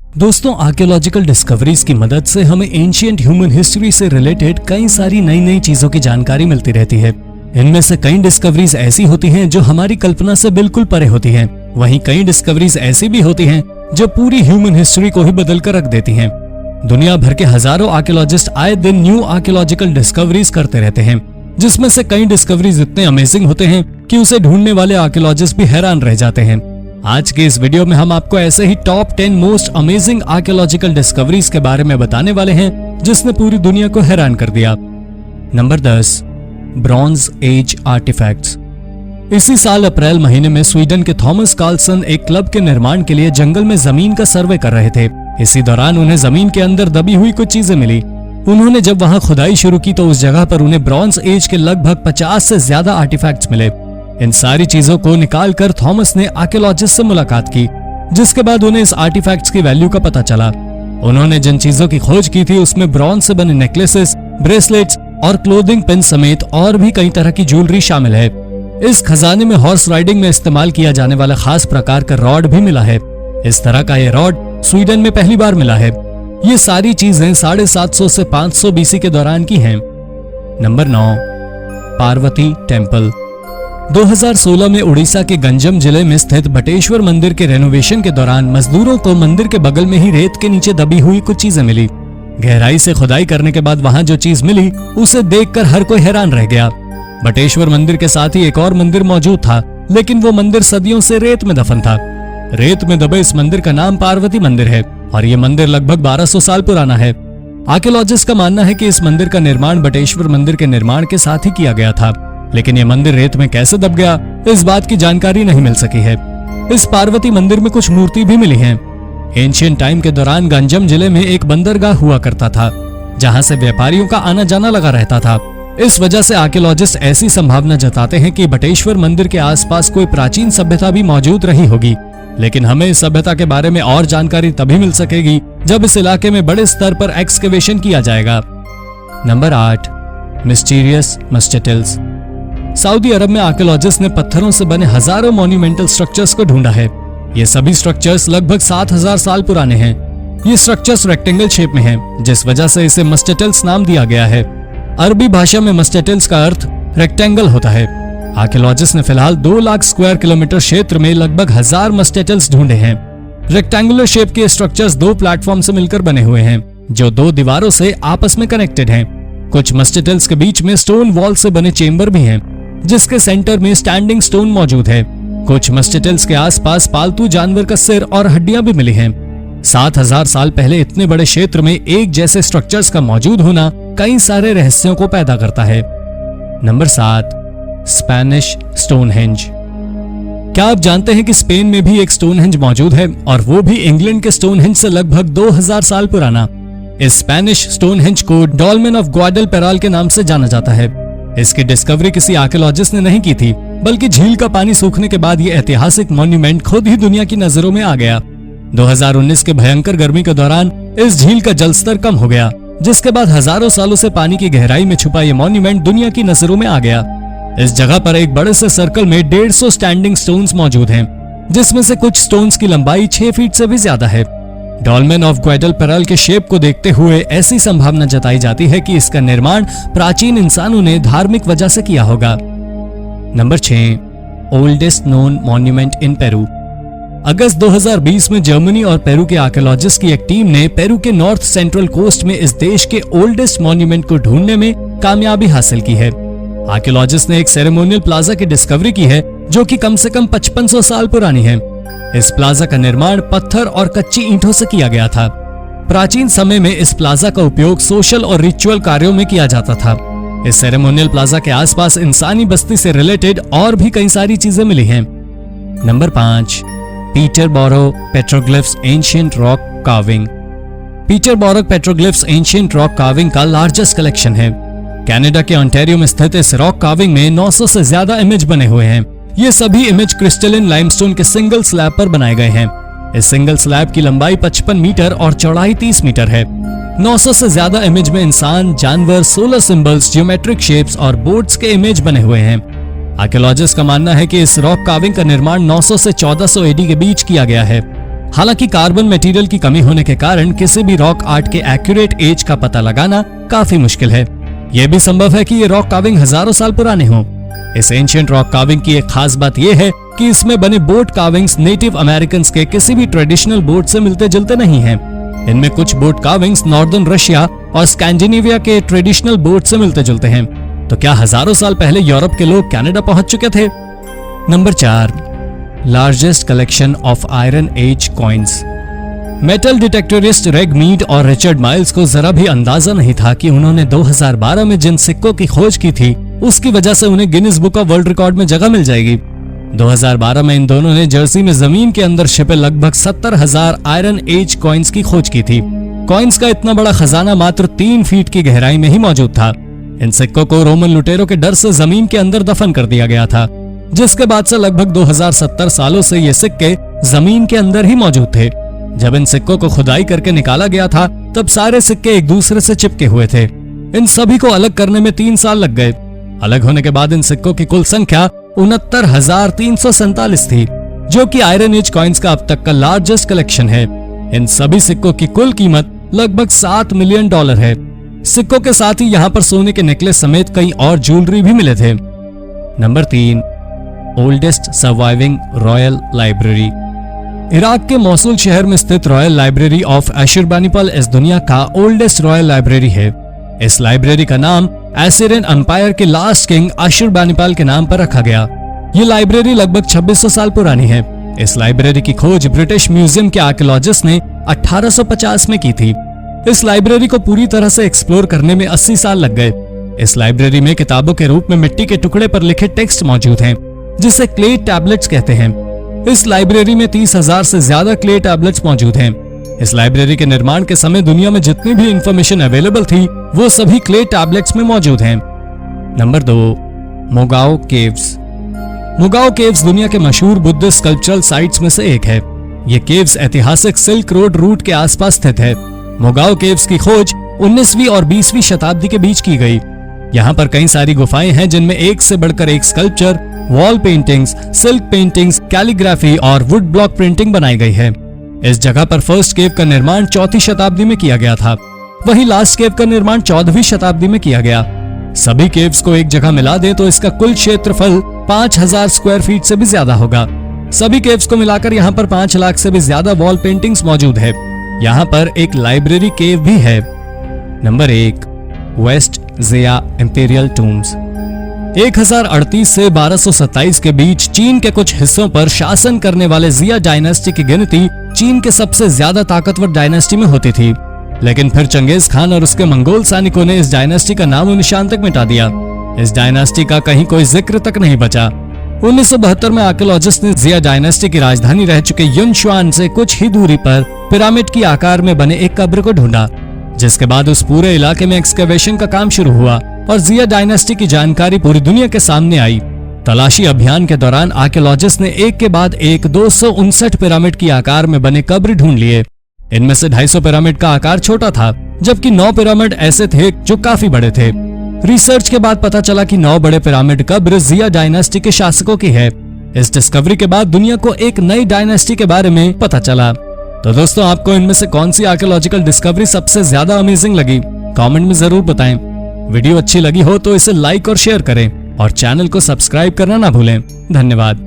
दोस्तों, archaeological discoveries की मदद से हमें एंशिएंट ह्यूमन हिस्ट्री से रिलेटेड कई सारी नई नई चीजों की जानकारी मिलती रहती है। इनमें से कई डिस्कवरीज ऐसी होती हैं जो हमारी कल्पना से बिल्कुल परे होती हैं। वहीं कई डिस्कवरीज ऐसी भी होती हैं जो पूरी ह्यूमन हिस्ट्री को ही बदल कर रख देती हैं। दुनिया भर के हजारों आर्कियोलॉजिस्ट आए दिन न्यू आर्कियोलॉजिकल डिस्कवरीज करते रहते हैं, जिसमें से कई डिस्कवरीज इतने अमेजिंग होते हैं कि उसे ढूंढने वाले आर्कियोलॉजिस्ट भी हैरान रह जाते हैं। आज के इस वीडियो में हम आपको ऐसे ही top 10 most amazing archaeological discoveries के बारे में बताने वाले हैं, जिसने पूरी दुनिया को हैरान कर दिया। Number 10, bronze age artefacts. इसी साल अप्रैल महीने में स्वीडन के थॉमस कार्लसन एक क्लब के निर्माण के लिए जंगल में जमीन का सर्वे कर रहे थे। इसी दौरान उन्हें जमीन के अंदर दबी हुई कुछ चीजें मिली। उन्होंने जब वहां खुदाई शुरू की तो उस जगह पर उन्हें ब्रॉन्ज एज के लगभग 50 से ज्यादा आर्टिफैक्ट्स मिले। इन सारी चीजों को निकालकर थॉमस ने आर्कियोलॉजिस्ट से मुलाकात की, जिसके बाद उन्हें इस आर्टिफैक्ट्स की वैल्यू का पता चला। उन्होंने जिन चीजों की खोज की थी उसमें ब्रॉन्ज से बने नेकलेसेस, ब्रेसलेट्स और क्लोथिंग पिन समेत और भी कई तरह की ज्वेलरी शामिल है। इस खजाने में हॉर्स राइडिंग में इस्तेमाल किया जाने वाला खास प्रकार का रॉड भी मिला है। इस तरह का ये रॉड स्वीडन में पहली बार मिला है। ये सारी चीजें 750 से 500 बीसी के दौरान की हैं। Number 9, Parvati temple. 2016 में उड़ीसा के गंजम जिले में स्थित बटेश्वर मंदिर के रेनोवेशन के दौरान मजदूरों को मंदिर के बगल में ही रेत के नीचे दबी हुई कुछ चीजें मिली। गहराई से खुदाई करने के बाद वहां जो चीज मिली उसे देखकर हर कोई हैरान रह गया। बटेश्वर मंदिर के साथ ही एक और मंदिर मौजूद था, लेकिन वो मंदिर सदियों से रेत में दफन था। रेत में दबे इस मंदिर का नाम पार्वती मंदिर है और ये मंदिर लगभग 1200 साल पुराना है। आर्कियोलॉजिस्ट का मानना है कि इस मंदिर का निर्माण बटेश्वर मंदिर के निर्माण के साथ ही किया गया था, लेकिन ये मंदिर रेत में कैसे दब गया, इस बात की जानकारी नहीं मिल सकी है। इस पार्वती मंदिर में कुछ मूर्ति भी मिली हैं। एंशिएंट टाइम के दौरान गंजम जिले में एक बंदरगाह हुआ करता था, जहां से व्यापारियों का आना जाना लगा रहता था। इस वजह से आर्कियोलॉजिस्ट ऐसी संभावना जताते हैं कि बटेश्वर मंदिर के आसपास कोई प्राचीन सभ्यता भी मौजूद रही होगी, लेकिन हमें इस सभ्यता के बारे में और जानकारी तभी मिल सकेगी जब इस इलाके में बड़े स्तर पर एक्सकेवेशन किया जाएगा। Number 8, mysterious mustatils. Saudi Arab में आर्कियोलॉजिस्ट ने पत्थरों से बने हजारों मॉन्यूमेंटल स्ट्रक्चर्स को ढूंढा है। ये सभी स्ट्रक्चर्स लगभग 7000 साल पुराने हैं। ये स्ट्रक्चर्स रेक्टेंगल शेप में हैं, जिस वजह से इसे मस्टेटल्स नाम दिया गया है। अरबी भाषा में मस्टेटल्स का अर्थ रेक्टेंगल होता है। आर्कियोलॉजिस्ट ने फिलहाल 2 लाख स्क्वायर किलोमीटर क्षेत्र में लगभग 1000 मस्टेटल्स ढूंढे हैं। रेक्टेंगुलर शेप के स्ट्रक्चर्स 2 प्लेटफॉर्म से मिलकर बने हुए हैं, जो 2 दीवारों से आपस में कनेक्टेड हैं। कुछ मस्टेटल्स के बीच में स्टोन वॉल से बने चेंबर भी हैं, जिसके सेंटर में स्टैंडिंग स्टोन मौजूद है। कुछ मस्टेटल्स के आसपास पालतू जानवर का सिर और हड्डियां भी मिली हैं। 7000 साल पहले इतने बड़े क्षेत्र में एक जैसे स्ट्रक्चर्स का मौजूद होना कई सारे रहस्यों को पैदा करता है। Number 7, Spanish Stonehenge. क्या आप जानते हैं कि स्पेन में भी एक स्टोनहेंज मौजूद है, और वो भी इंग्लैंड के स्टोनहेंज से लगभग 2000 साल पुराना। इस स्पेनिश स्टोनहेंज को डॉल्मेन ऑफ ग्वाडलपेराल के नाम से जाना जाता है। इसकी डिस्कवरी किसी आर्कियोलॉजिस्ट ने नहीं की थी, बल्कि झील का पानी सूखने के बाद ये ऐतिहासिक मॉन्यूमेंट खुद ही दुनिया की नजरों में आ गया। 2019 के भयंकर गर्मी के दौरान इस झील का जलस्तर कम हो गया, जिसके बाद हजारों सालों से पानी की गहराई में छुपा ये मॉन्यूमेंट दुनिया की नजरों में आ गया। इस जगह पर एक बड़े से सर्कल में 150 स्टैंडिंग स्टोन्स मौजूद हैं, जिसमें से कुछ स्टोन्स की लंबाई 6 फीट से भी ज्यादा है। डॉल्मेन ऑफ ग्वाडलपेराल के शेप को देखते हुए ऐसी संभावना जताई जाती है कि इसका निर्माण प्राचीन इंसानों ने धार्मिक वजह से किया होगा। Number 6, oldest known monument in Peru. अगस्त 2020 में जर्मनी और पेरू के आर्कियोलॉजिस्ट की एक टीम ने पेरू के नॉर्थ सेंट्रल कोस्ट में इस देश के ओल्डेस्ट मॉन्यूमेंट को ढूंढने में कामयाबी हासिल की है। आर्कियोलॉजिस्ट ने एक सेरेमोनियल प्लाजा की डिस्कवरी की है, जो कि कम से कम 5500 साल पुरानी है। इस प्लाजा का निर्माण पत्थर और कच्ची ईंटों से किया गया था। प्राचीन समय में इस प्लाजा का उपयोग सोशल और रिचुअल कार्यों में किया जाता था। इस सेरेमोनियल प्लाजा के आसपास इंसानी बस्ती से रिलेटेड और भी कई सारी चीजें मिली हैं। Number 5, Peterborough petroglyphs ancient rock carving. Peterborough petroglyphs ancient rock carving का लार्जेस्ट कलेक्शन है। कनाडा के ओंटारियो में स्थित इस रॉक कार्विंग में 900 से ज्यादा इमेज बने हुए हैं। ये सभी इमेज क्रिस्टलिन लाइमस्टोन के सिंगल स्लैब पर बनाए गए हैं। इस सिंगल स्लैब की लंबाई 55 मीटर और चौड़ाई 30 मीटर है। 900 से ज्यादा इमेज में इंसान, जानवर, सोलर सिंबल्स, ज्योमेट्रिक शेप्स और बोट्स के इमेज बने हुए हैं। आर्कियोलॉजिस्ट का मानना है कि इस रॉक कार्विंग का निर्माण 900 से 1400 एडी के बीच किया गया है। हालांकि कार्बन मटेरियल की कमी होने के कारण किसी भी रॉक आर्ट के एक्यूरेट एज का पता लगाना काफी मुश्किल है। यह भी संभव है कि ये रॉक कार्विंग हजारों साल पुराने हों। इस एंशिएंट रॉक कार्विंग की एक खास बात यह है कि इसमें बने बोट कार्विंग्स नेटिव अमेरिकन के किसी भी ट्रेडिशनल बोट से मिलते जुलते नहीं हैं। इनमें कुछ बोट कार्विंग्स नॉर्दर्न रशिया और स्कैंडिनेविया के ट्रेडिशनल बोट से मिलते जुलते हैं। तो क्या हजारों साल पहले यूरोप के लोग कनाडा पहुंच चुके थे? Number 4, largest collection of iron age coins. Metal detectorist Reg Mead और रिचर्ड माइल्स को जरा भी अंदाजा नहीं था कि उन्होंने 2012 में जिन सिक्कों की खोज की थी उसकी वजह से उन्हें Guinness book of world record में जगह मिल जाएगी। 2012 में इन दोनों ने जर्सी में जमीन के अंदर छिपे लगभग 70,000 आयरन एज कॉइन्स की खोज की थी। कॉइन्स का इतना बड़ा खजाना मात्र 3 फीट की गहराई में ही मौजूद था। इन सिक्कों को रोमन लुटेरों के डर से जमीन के अंदर दफन कर दिया गया था, जिसके बाद से लगभग 2070 सालों से ये सिक्के जमीन के अंदर ही मौजूद थे। जब इन सिक्कों को खुदाई करके निकाला गया था तब सारे सिक्के एक दूसरे से चिपके हुए थे। इन सभी को अलग करने में 3 साल लग गए। अलग होने के बाद इन सिक्कों की कुल संख्या 69,347 थी, जो कि आयरन एज कॉइन्स का अब तक का लार्जेस्ट कलेक्शन है। इन सभी सिक्कों की कुल कीमत लगभग $7 मिलियन है। सिक्कों के साथ ही यहाँ पर सोने के नेकलेस समेत कई और ज्वेलरी भी मिले थे। Number 3, oldest surviving royal library. Iraq के मौसूल शहर में स्थित रॉयल लाइब्रेरी ऑफ अशुरबानिपल इस दुनिया का ओल्डेस्ट रॉयल लाइब्रेरी है। इस लाइब्रेरी का नाम एसिरियन एम्पायर के लास्ट किंग अशुरबानिपल के नाम पर रखा गया। ये लाइब्रेरी लगभग 2600 साल पुरानी है। इस लाइब्रेरी की खोज ब्रिटिश म्यूजियम के आर्कियोलॉजिस्ट ने 1850 में की थी। इस लाइब्रेरी को पूरी तरह से एक्सप्लोर करने में 80 साल लग गए। इस लाइब्रेरी में किताबों के रूप में मिट्टी के टुकड़े पर लिखे टेक्स्ट मौजूद हैं, जिसे क्ले टैबलेट्स कहते हैं। इस लाइब्रेरी में 30,000 से ज्यादा क्ले टैबलेट्स मौजूद हैं। इस लाइब्रेरी के निर्माण के समय दुनिया में जितनी भी इंफॉर्मेशन अवेलेबल थी वो सभी क्ले टैबलेट्स में मौजूद हैं। Number 2, Mogao caves. Mogao caves दुनिया के मशहूर बुद्धिस्ट स्कल्पचरल साइट्स में से एक है। ये केव्स ऐतिहासिक सिल्क रोड रूट के आसपास स्थित है। मोगाओ केव्स की खोज 19वीं और 20वीं शताब्दी के बीच की गई। यहाँ पर कई सारी गुफाएं हैं जिनमें एक से बढ़कर एक sculpture, wall paintings, silk paintings, calligraphy और वुड ब्लॉक प्रिंटिंग बनाई गई है। इस जगह पर फर्स्ट केव का निर्माण 4वीं शताब्दी में किया गया था, वहीं लास्ट केव का निर्माण 14वीं शताब्दी में किया गया। सभी केव्स को एक जगह मिला दे तो इसका कुल क्षेत्रफल 5000 स्क्वायर फीट से भी ज्यादा होगा। सभी केव्स को मिलाकर यहाँ पर 5 लाख से भी ज्यादा वॉल पेंटिंग्स मौजूद है। यहाँ पर एक लाइब्रेरी केव भी है। Number 1, West Xia Imperial Tombs. 1038 से 1227 के बीच चीन के कुछ हिस्सों पर शासन करने वाले ज़िया डायनेस्टी की गिनती चीन के सबसे ज्यादा ताकतवर डायनेस्टी में होती थी, लेकिन फिर चंगेज खान और उसके मंगोल सैनिकों ने इस डायनेस्टी का नामो निशान तक मिटा दिया। इस डायनेस्टी का कहीं कोई जिक्र तक नहीं बचा। 1972 में आर्कियोलॉजिस्ट ने ज़िया डायनेस्टी की राजधानी रह चुके युनशुआन से कुछ ही दूरी पर पिरामिड की आकार में बने एक कब्र को ढूंढा, जिसके बाद उस पूरे इलाके में एक्सकवेशन का काम शुरू हुआ और ज़िया डायनेस्टी की जानकारी पूरी दुनिया के सामने आई। तलाशी अभियान के दौरान आर्कियोलॉजिस्ट ने एक के बाद एक 259 पिरामिड की आकार में बने कब्र ढूंढ लिए। इनमें से 250 पिरामिड का आकार छोटा था, जबकि 9 पिरामिड ऐसे थे जो काफी बड़े थे। रिसर्च के बाद पता चला कि 9 बड़े पिरामिड कब्र ज़िया डायनेस्टी के शासकों की है। इस डिस्कवरी के बाद दुनिया को एक नई डायनेस्टी के बारे में पता चला। तो दोस्तों, आपको इनमें से कौन सी आर्कियोलॉजिकल डिस्कवरी सबसे ज्यादा अमेजिंग लगी? कमेंट में जरूर बताएं। वीडियो अच्छी लगी हो तो इसे लाइक और शेयर करें और चैनल को सब्सक्राइब करना ना भूलें। धन्यवाद।